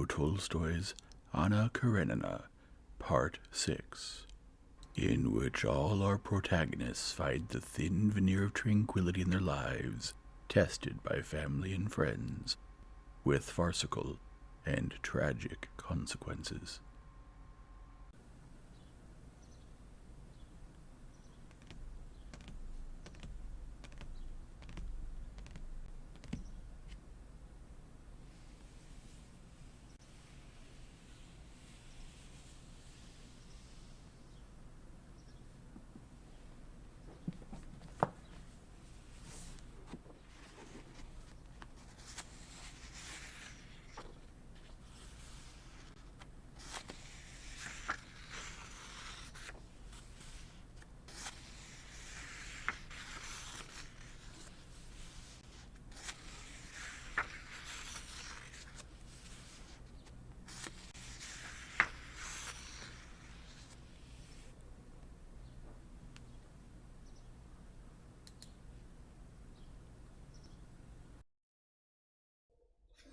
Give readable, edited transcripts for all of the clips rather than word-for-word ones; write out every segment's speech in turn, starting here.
Leo Tolstoy's Anna Karenina, Part 6, in which all our protagonists find the thin veneer of tranquility in their lives tested by family and friends, with farcical and tragic consequences.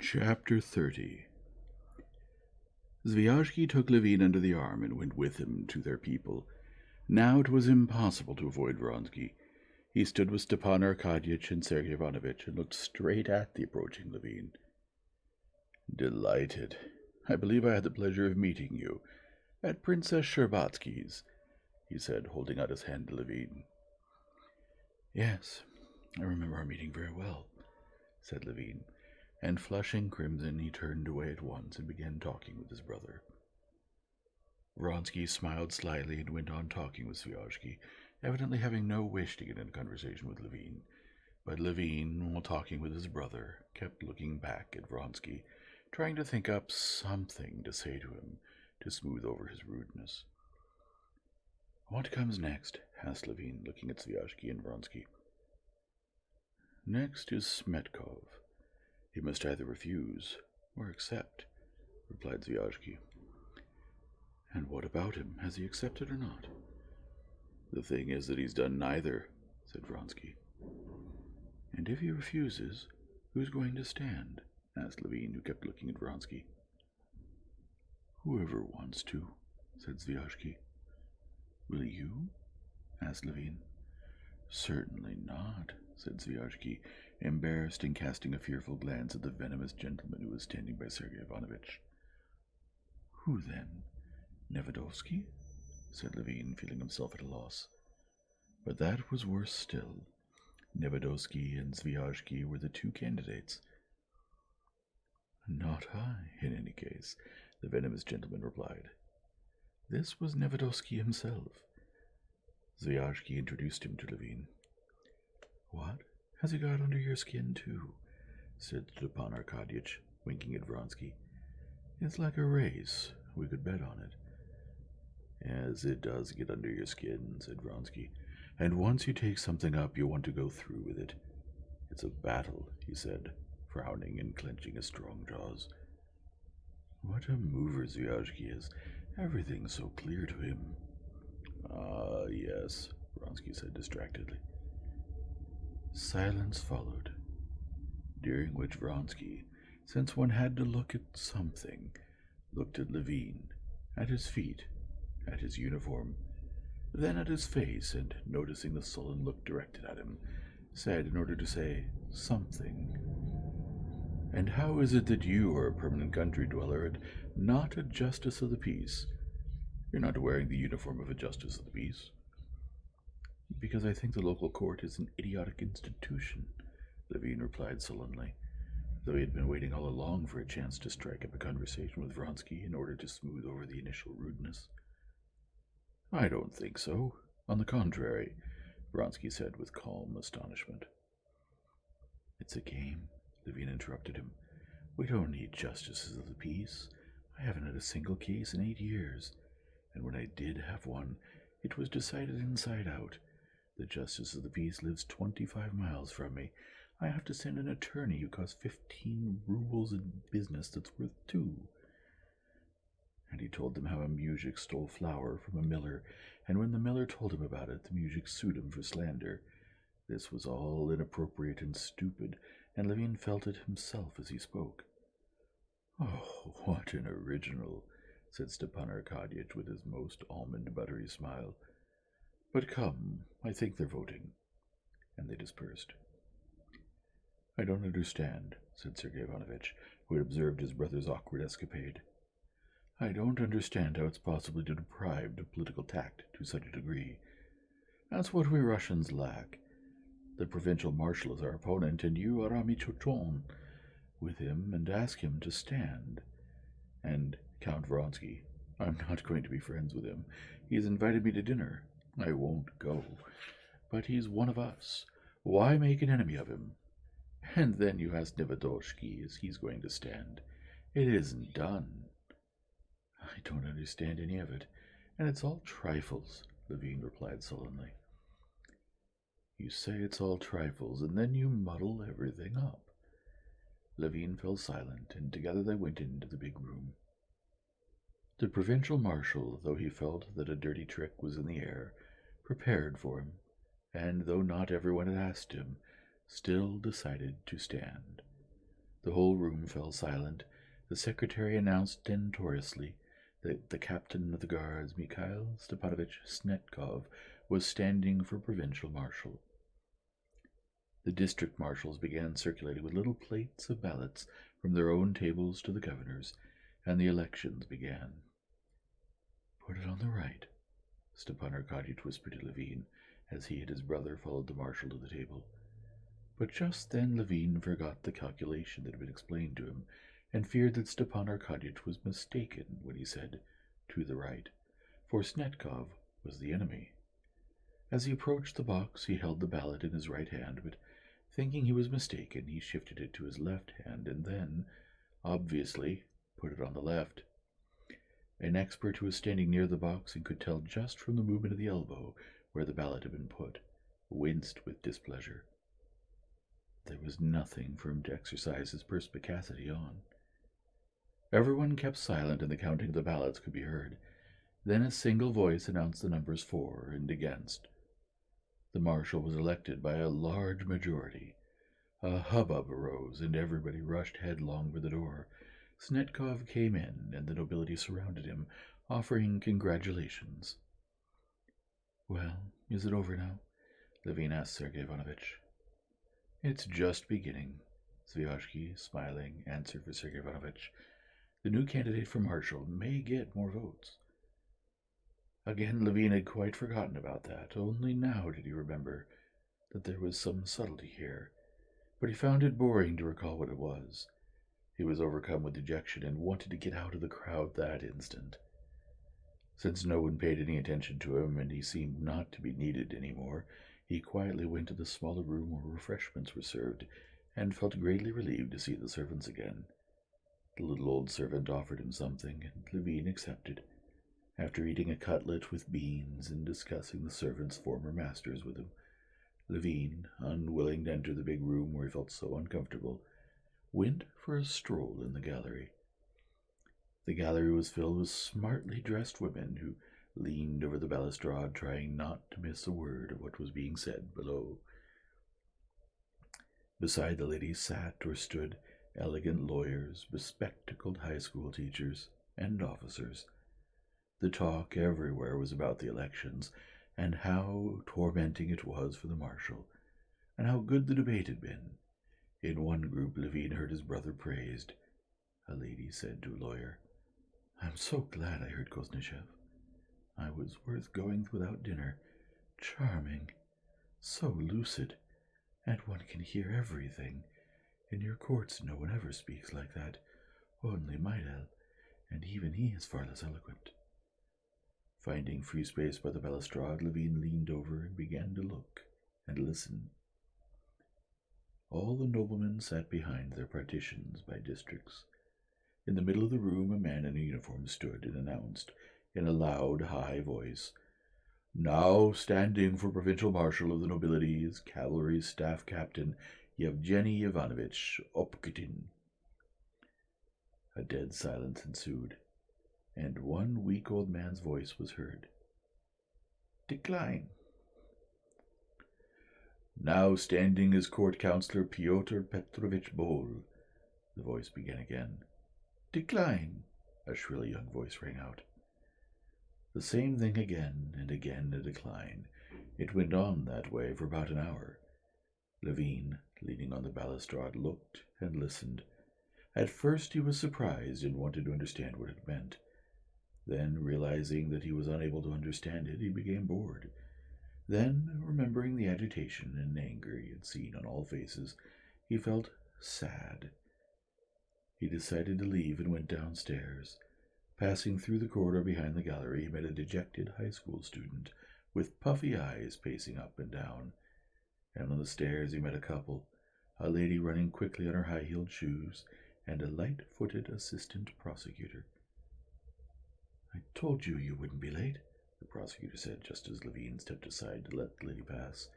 Chapter 30. Zviazhsky took Levin under the arm and went with him to their people. Now it was impossible to avoid Vronsky. He stood with Stepan Arkadyevitch and Sergei Ivanovitch and looked straight at the approaching Levin. "Delighted. I believe I had the pleasure of meeting you at Princess Shtcherbatsky's," he said, holding out his hand to Levin. "Yes, I remember our meeting very well," said Levin, and flushing crimson, he turned away at once and began talking with his brother. Vronsky smiled slyly and went on talking with Zviazhsky, evidently having no wish to get into conversation with Levin. But Levin, while talking with his brother, kept looking back at Vronsky, trying to think up something to say to him to smooth over his rudeness. "What comes next?" asked Levin, looking at Zviazhsky and Vronsky. "Next is Smetkov. He must either refuse or accept," replied Zviazhsky. "And what about him? Has he accepted or not?" "The thing is that he's done neither," said Vronsky. "And if he refuses, who's going to stand?" asked Levin, who kept looking at Vronsky. "Whoever wants to," said Zviazhsky. "Will you?" asked Levin. "Certainly not," said Zviazhsky, embarrassed and casting a fearful glance at the venomous gentleman who was standing by Sergei Ivanovitch. "Who then? Nevedovsky?" said Levin, feeling himself at a loss. But that was worse still. Nevedovsky and Zviazhsky were the two candidates. "Not I, in any case," the venomous gentleman replied. This was Nevedovsky himself. Zviazhsky introduced him to Levin. "What? Has he got under your skin, too?" said Stepan Arkadyevitch, winking at Vronsky. "It's like a race. We could bet on it." "Yes, it does get under your skin," said Vronsky. "And once you take something up, you want to go through with it. It's a battle," he said, frowning and clenching his strong jaws. "What a mover Zviazhsky is. Everything's so clear to him." "Ah, yes," Vronsky said distractedly. Silence followed, during which Vronsky, since one had to look at something, looked at Levin, at his feet, at his uniform, then at his face, and, noticing the sullen look directed at him, said, in order to say something, "And how is it that you are a permanent country dweller and not a justice of the peace? You're not wearing the uniform of a justice of the peace." "Because I think the local court is an idiotic institution," Levin replied sullenly, though he had been waiting all along for a chance to strike up a conversation with Vronsky in order to smooth over the initial rudeness. "I don't think so. On the contrary," Vronsky said with calm astonishment. "It's a game," Levin interrupted him. "We don't need justices of the peace. I haven't had a single case in 8 years, and when I did have one, it was decided inside out. The justice of the peace lives 25 miles from me. I have to send an attorney who costs 15 rubles in business that's worth 2. And he told them how a muzhik stole flour from a miller, and when the miller told him about it, the muzhik sued him for slander. This was all inappropriate and stupid, and Levin felt it himself as he spoke. "Oh, what an original," said Stepan Arkadyevich with his most almond-buttery smile. "But come, I think they're voting." And they dispersed. "I don't understand," said Sergei Ivanovitch, who had observed his brother's awkward escapade. "I don't understand how it's possibly deprived of political tact to such a degree. That's what we Russians lack. The provincial marshal is our opponent, and you are ami chouchon with him and ask him to stand. And Count Vronsky, I'm not going to be friends with him. He's invited me to dinner. I won't go. But he's one of us. Why make an enemy of him? And then you ask Nevedoshki, is he's going to stand. It isn't done." "I don't understand any of it, and it's all trifles," Levine replied sullenly. "You say it's all trifles, and then you muddle everything up." Levine fell silent, and together they went into the big room. The provincial marshal, though he felt that a dirty trick was in the air, prepared for him, and though not everyone had asked him, still decided to stand. The whole room fell silent. The secretary announced stentoriously that the captain of the guards, Mikhail Stepanovich Snetkov, was standing for provincial marshal. The district marshals began circulating with little plates of ballots from their own tables to the governor's, and the elections began. "Put it on the right," Stepan Arkadyevich whispered to Levine, as he and his brother followed the marshal to the table. But just then Levine forgot the calculation that had been explained to him, and feared that Stepan Arkadyevich was mistaken when he said, "to the right," for Snetkov was the enemy. As he approached the box, he held the ballot in his right hand, but thinking he was mistaken, he shifted it to his left hand, and then, obviously, put it on the left. An expert who was standing near the box and could tell just from the movement of the elbow where the ballot had been put, winced with displeasure. There was nothing for him to exercise his perspicacity on. Everyone kept silent, and the counting of the ballots could be heard. Then a single voice announced the numbers for and against. The marshal was elected by a large majority. A hubbub arose, and everybody rushed headlong for the door. Snetkov came in, and the nobility surrounded him, offering congratulations. "Well, is it over now?" Levine asked Sergei Ivanovitch. "It's just beginning," Sviazhsky, smiling, answered for Sergei Ivanovitch. "The new candidate for marshal may get more votes." Again, Levine had quite forgotten about that. Only now did he remember that there was some subtlety here, but he found it boring to recall what it was. He was overcome with dejection and wanted to get out of the crowd that instant. Since no one paid any attention to him and he seemed not to be needed any more, he quietly went to the smaller room where refreshments were served and felt greatly relieved to see the servants again. The little old servant offered him something, and Levine accepted, after eating a cutlet with beans and discussing the servant's former masters with him. Levine, unwilling to enter the big room where he felt so uncomfortable, went for a stroll in the gallery. The gallery was filled with smartly dressed women who leaned over the balustrade, trying not to miss a word of what was being said below. Beside the ladies sat or stood elegant lawyers, bespectacled high school teachers, and officers. The talk everywhere was about the elections, and how tormenting it was for the marshal, and how good the debate had been. In one group Levine heard his brother praised. A lady said to a lawyer, "I'm so glad I heard Koznishev. I was worth going without dinner. Charming, so lucid, and one can hear everything. In your courts no one ever speaks like that, only Maidel, and even he is far less eloquent." Finding free space by the balustrade, Levine leaned over and began to look and listen. All the noblemen sat behind their partitions by districts. In the middle of the room a man in a uniform stood and announced, in a loud, high voice, "Now standing for provincial marshal of the nobility is cavalry staff captain Yevgeny Ivanovich Opkitin." A dead silence ensued, and one weak old man's voice was heard. "Decline." "Now standing is court councillor Pyotr Petrovich Bol," the voice began again. Decline, a shrill young voice rang out. The same thing again and again, a decline. It went on that way for about an hour. Levine, leaning on the balustrade, looked and listened. At first he was surprised and wanted to understand what it meant. Then, realizing that he was unable to understand it, he became bored. Then, remembering the agitation and anger he had seen on all faces, he felt sad. He decided to leave and went downstairs. Passing through the corridor behind the gallery, he met a dejected high school student with puffy eyes pacing up and down. And on the stairs he met a couple, a lady running quickly on her high-heeled shoes, and a light-footed assistant prosecutor. "I told you you wouldn't be late," the prosecutor said just as Levine stepped aside to let the lady pass.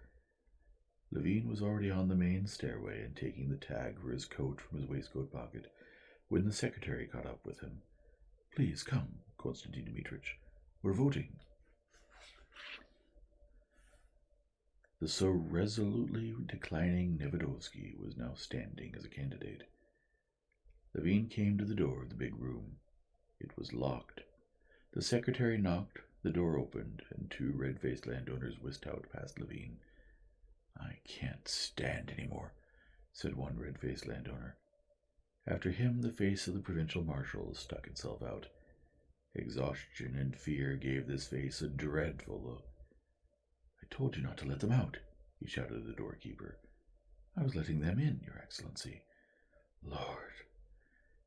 Levine was already on the main stairway and taking the tag for his coat from his waistcoat pocket when the secretary caught up with him. "Please come, Konstantin Dmitrich. We're voting." The so resolutely declining Nevedovsky was now standing as a candidate. Levine came to the door of the big room. It was locked. The secretary knocked, the door opened, and two red-faced landowners whisked out past Levine. "I can't stand any more," said one red-faced landowner. After him, the face of the provincial marshal stuck itself out. Exhaustion and fear gave this face a dreadful look. "I told you not to let them out," he shouted at the doorkeeper. "I was letting them in, Your Excellency." "Lord!"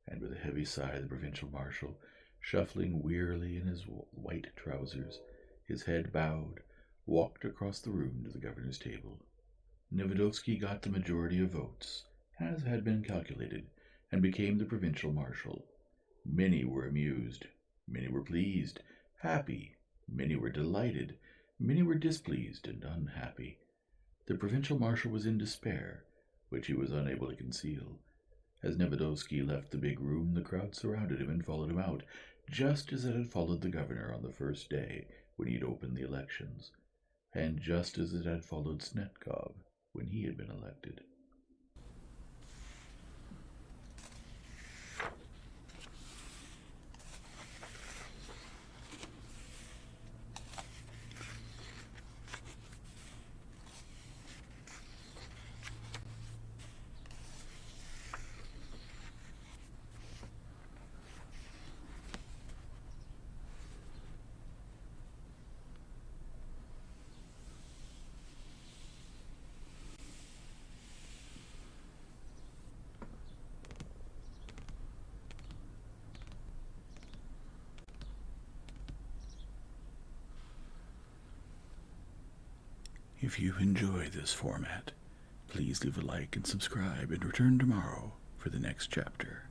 And with a heavy sigh, the provincial marshal, shuffling wearily in his white trousers, his head bowed, walked across the room to the governor's table. Nevedovsky got the majority of votes, as had been calculated, and became the provincial marshal. Many were amused, many were pleased, happy, many were delighted, many were displeased and unhappy. The provincial marshal was in despair, which he was unable to conceal. As Nevedovsky left the big room, the crowd surrounded him and followed him out, just as it had followed the governor on the first day when he had opened the elections, and just as it had followed Snetkov when he had been elected. If you enjoy this format, please leave a like and subscribe and return tomorrow for the next chapter.